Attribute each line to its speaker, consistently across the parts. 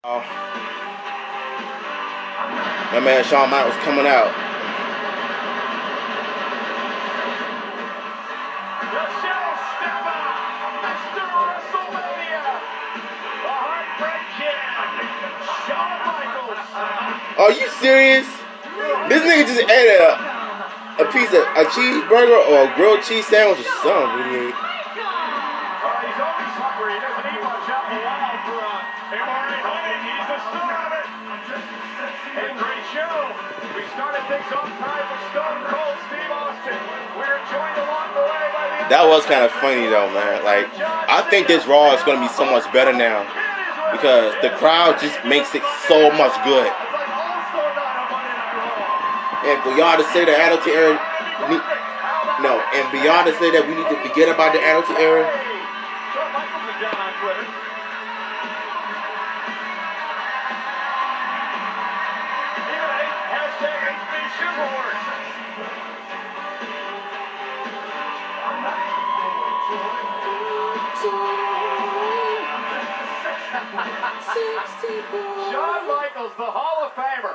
Speaker 1: My man Shawn Michaels coming out.
Speaker 2: The showstopper, Mr. WrestleMania, the Heartbreak Kid, Shawn Michaels.
Speaker 1: Are you serious? This nigga just ate a piece of a cheeseburger or a grilled cheese sandwich or something.
Speaker 2: He's always hungry. He doesn't eat much out in the wild for MRA Honey. He's the star of it. And great show. We started things off tonight with Stone Cold Steve Austin. We're joined along the way by the...
Speaker 1: That was kind of funny though, man. Like, I think this Raw is going to be so much better now because the crowd just makes it so much good. And for y'all to say the Attitude Era, no, and beyond to say that we need to forget about the Attitude Era.
Speaker 2: Shawn Michaels is down on Twitter. Hashtag HB Superword. Shawn Michaels, the Hall of Famer.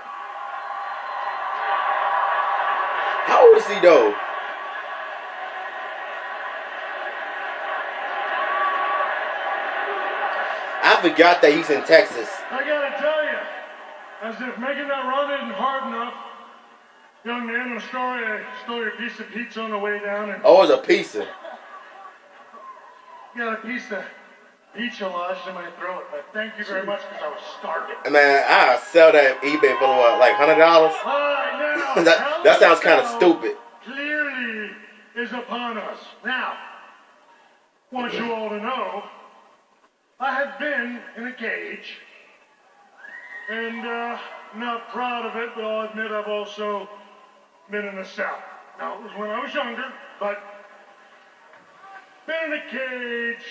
Speaker 1: How old is he though? I forgot that he's in Texas.
Speaker 3: I gotta tell you, as if making that run isn't hard enough, young man, I'm sorry I stole your piece of pizza on the way down and
Speaker 1: Oh, it's a pizza.
Speaker 3: got a piece of pizza lodged in my throat. But thank you very much because I was starving.
Speaker 1: Man, I'll sell that at eBay for what, like $100?
Speaker 3: All right, now,
Speaker 1: that sounds kind of stupid.
Speaker 3: Clearly is upon us. Now, want you all to know, I have been in a cage, and not proud of it, but I'll admit I've also been in the cell. Now, it was when I was younger, but been in a cage,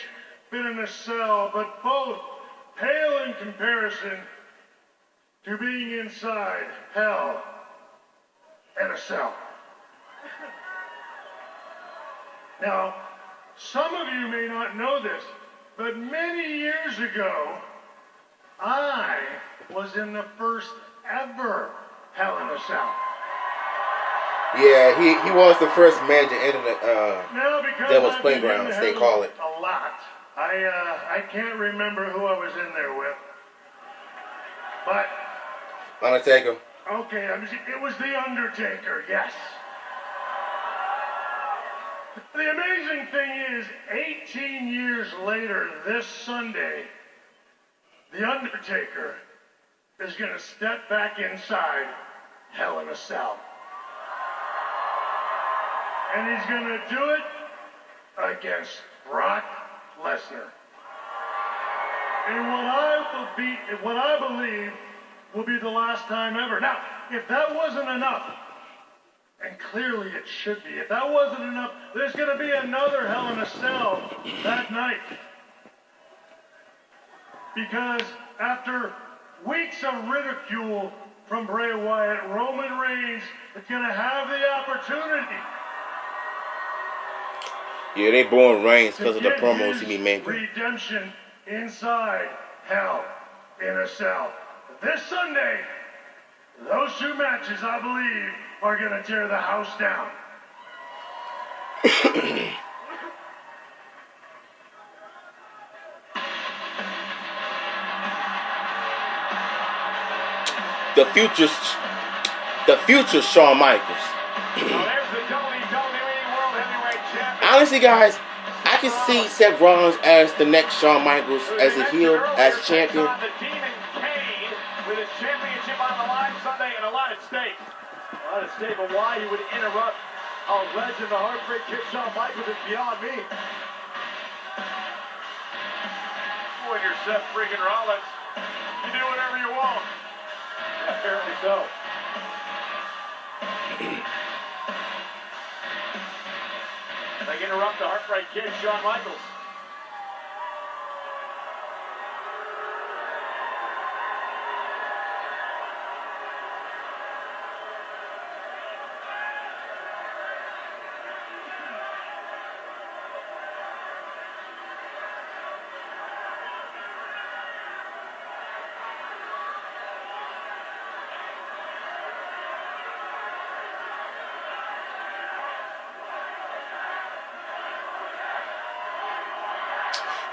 Speaker 3: been in a cell, but both pale in comparison to being inside hell and a cell. Now, some of you may not know this, but many years ago, I was in the first ever Hell in a Cell.
Speaker 1: Yeah, he was the first man to enter the
Speaker 3: Now, because
Speaker 1: Devil's
Speaker 3: I've been
Speaker 1: Playground,
Speaker 3: in
Speaker 1: as they
Speaker 3: hell
Speaker 1: call it.
Speaker 3: a lot, I can't remember who I was in there with. But,
Speaker 1: Undertaker.
Speaker 3: okay, it was The Undertaker, yes. The amazing thing is, 18 years later, this Sunday, The Undertaker is going to step back inside Hell in a Cell. And he's going to do it against Brock Lesnar. And what I believe will be the last time ever. Now, if that wasn't enough, and clearly it should be, if that wasn't enough, there's going to be another Hell in a Cell that night. Because after weeks of ridicule from Bray Wyatt, Roman Reigns is going to have the opportunity.
Speaker 1: Yeah, they born Reigns because of the promos he be making.
Speaker 3: Redemption inside Hell in a Cell. This Sunday, those two matches, I believe, are going to tear the house down.
Speaker 1: The future Shawn Michaels. Honestly, guys, I can see Seth Rollins as the next Shawn Michaels, as a heel, as a champion.
Speaker 2: With his championship on the line Sunday and a lot at stake. A lot at stake, but why he would interrupt a legend, the Heartbreak Kid Shawn Michaels, is beyond me. When you're Seth freaking Rollins, you do whatever you want. Apparently so. They interrupt the Heartbreak Kid Shawn Michaels.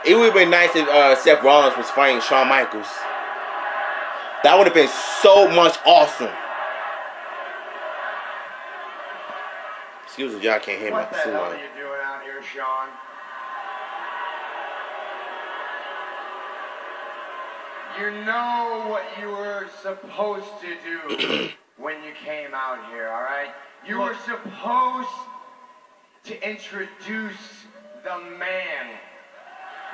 Speaker 1: It would have been nice if Seth Rollins was fighting Shawn Michaels. That would have been so much awesome. Excuse me, y'all can't hear me.
Speaker 4: What the hell are you doing out here, Sean? You know what you were supposed to do when you came out here, all right? You were supposed to introduce the man,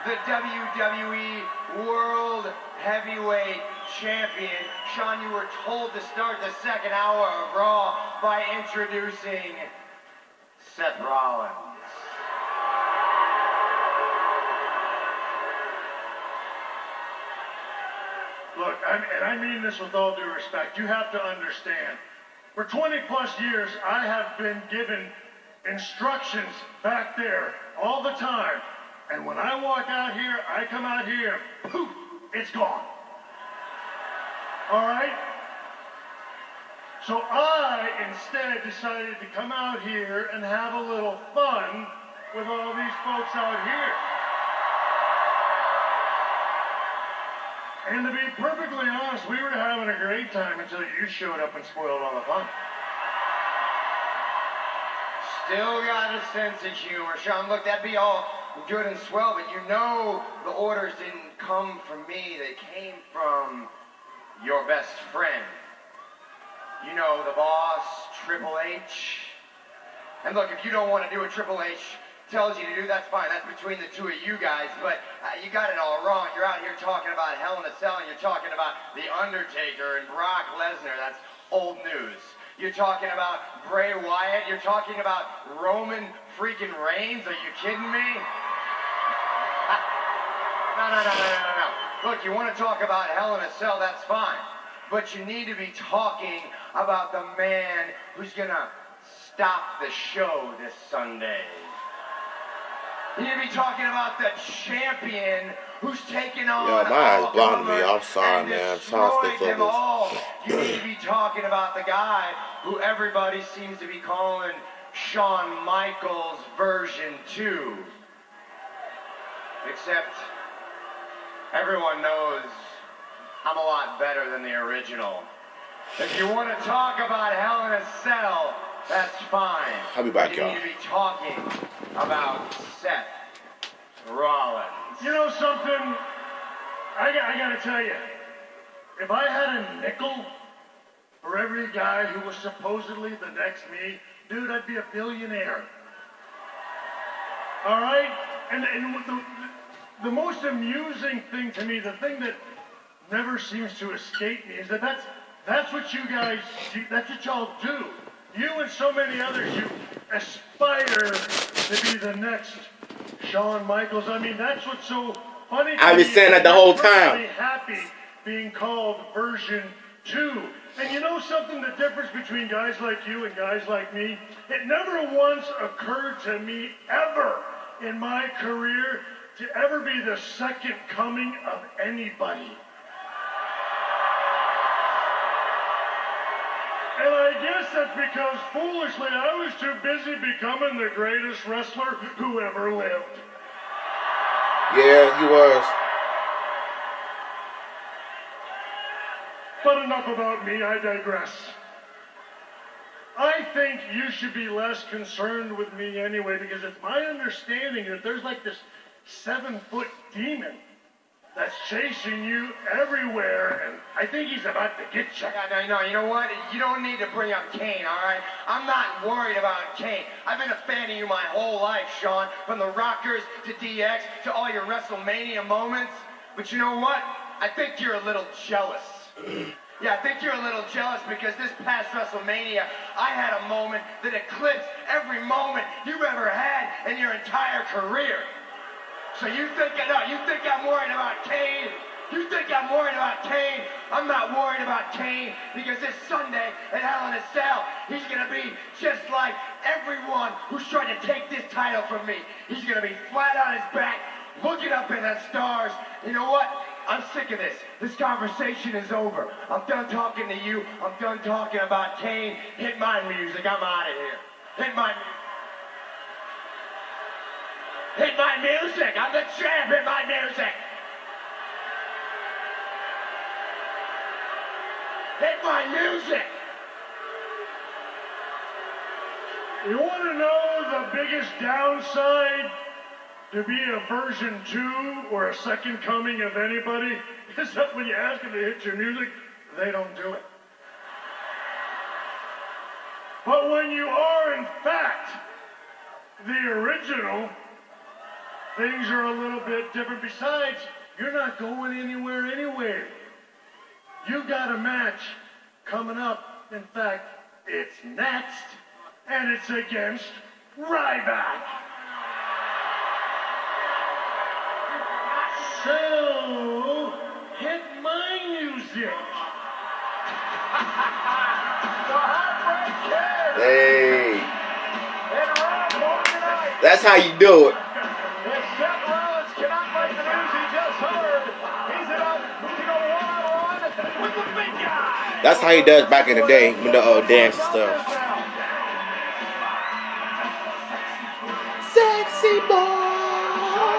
Speaker 4: the WWE World Heavyweight Champion. Sean, you were told to start the second hour of Raw by introducing Seth Rollins.
Speaker 3: Look, and I mean this with all due respect. You have to understand. For 20 plus years, I have been given instructions back there all the time. And when I walk out here, I come out here, poof, it's gone. All right? So I instead decided to come out here and have a little fun with all these folks out here. And to be perfectly honest, we were having a great time until you showed up and spoiled all the fun.
Speaker 4: Still got a sense of humor. Sean, look, that'd be all good and swell, but you know the orders didn't come from me. They came from your best friend. You know, the boss, Triple H. And look, if you don't want to do what Triple H tells you to do, that's fine. That's between the two of you guys, but you got it all wrong. You're out here talking about Hell in a Cell, and you're talking about The Undertaker and Brock Lesnar. That's old news. You're talking about Bray Wyatt. You're talking about Roman freaking Reigns. Are you kidding me? No. Look, you want to talk about Hell in a Cell, that's fine. But you need to be talking about the man who's going to stop the show this Sunday. You need to be talking about the champion who's taken on
Speaker 1: Yo, my eyes blinding me.
Speaker 4: All
Speaker 1: I'm sorry,
Speaker 4: and
Speaker 1: man. I'm trying to stay
Speaker 4: destroyed them all.
Speaker 1: focused.
Speaker 4: You need to be talking about the guy who everybody seems to be calling Shawn Michaels version 2. Except everyone knows I'm a lot better than the original. If you want to talk about Hell in a Cell, that's fine.
Speaker 1: I'll be back,
Speaker 4: You
Speaker 1: y'all.
Speaker 4: need to be talking about Seth Rollins.
Speaker 3: You know something? I gotta tell you, if I had a nickel for every guy who was supposedly the next me, dude, I'd be a billionaire. All right? And the most amusing thing to me, the thing that never seems to escape me, is that that's what you guys, that's what y'all do. You and so many others, you aspire to be the next Shawn Michaels. I mean, that's what's so funny to
Speaker 1: I've been
Speaker 3: me.
Speaker 1: saying that the whole
Speaker 3: You're
Speaker 1: time.
Speaker 3: perfectly happy being called version 2. And you know something, the difference between guys like you and guys like me, it never once occurred to me ever in my career to ever be the second coming of anybody. And I guess that's because, foolishly, I was too busy becoming the greatest wrestler who ever lived.
Speaker 1: Yeah, he was.
Speaker 3: But enough about me, I digress. I think you should be less concerned with me anyway, because it's my understanding that there's like this 7-foot demon that's chasing you everywhere, and I think he's about to get you.
Speaker 4: No, you know what? You don't need to bring up Kane, all right? I'm not worried about Kane. I've been a fan of you my whole life, Sean, from the Rockers to DX to all your WrestleMania moments. But you know what? I think you're a little jealous. Yeah, I think you're a little jealous because this past WrestleMania, I had a moment that eclipsed every moment you've ever had in your entire career. So you think I'm worried about Kane? You think I'm worried about Kane? I'm not worried about Kane because this Sunday at Hell in a Cell, he's going to be just like everyone who's trying to take this title from me. He's going to be flat on his back, looking up at the stars. You know what? I'm sick of this. This conversation is over. I'm done talking to you. I'm done talking about Kane. Hit my music. I'm out of here. Hit my music. Hit my music. I'm the champ. Hit my music. Hit my music.
Speaker 3: You want to know the biggest downside to be a version 2 or a second coming of anybody? Is that when you ask them to hit your music, they don't do it. But when you are, in fact, the original, things are a little bit different. Besides, you're not going anywhere anyway. You got a match coming up. In fact, it's next, and it's against Ryback. So, hit my music.
Speaker 1: Hey,
Speaker 2: And round one tonight.
Speaker 1: that's how you do it.
Speaker 2: If Seth Rollins cannot make the news he just heard, he's about to go one-on-one with the big guy.
Speaker 1: That's how he does back in the day with the dance and stuff. Sexy boy.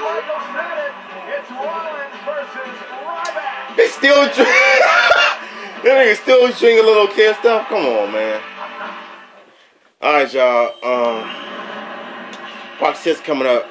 Speaker 2: Michaels said it. It's Rollins versus Ryback.
Speaker 1: They still drink. That nigga still drinking little kid stuff. Come on, man. All right, y'all. Fox 6 coming up.